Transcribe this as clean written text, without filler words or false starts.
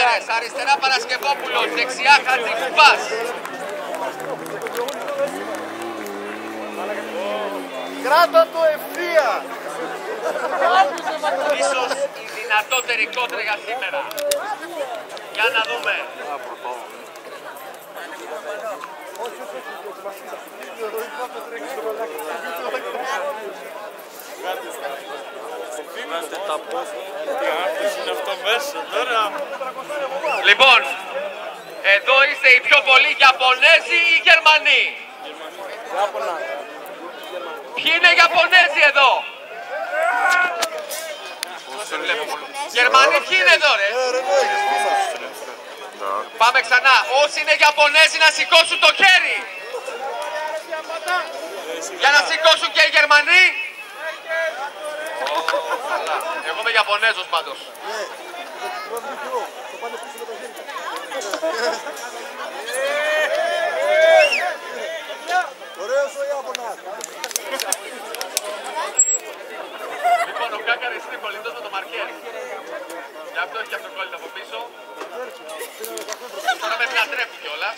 Κάκαρες, αριστερά Παρασκευόπουλος, δεξιά Χατζηφουμπάς. Κράτα το ευθεία! Ίσως η δυνατότερη κόντρα για σήμερα. Για να δούμε. Λοιπόν, εδώ είστε οι πιο πολλοί Ιαπωνέζοι ή Γερμανοί? Ποιοι είναι Ιαπωνέζοι εδώ? Γερμανοί ποιοι είναι εδώ ρε? Πάμε ξανά. Όσοι είναι Ιαπωνέζοι να σηκώσουν το χέρι. Για να σηκώσουν και οι Γερμανοί. Εγώ είμαι Ιαπωνέζος πάντως. Ωραίος ο Ιάπωνας. Λοιπόν, ο Κάκαρης είναι κολλητός με το Μαρκέρ. Γι' αυτό έχει και αυτό κόλλητο από πίσω. Τώρα πρέπει να τρέφει κιόλας.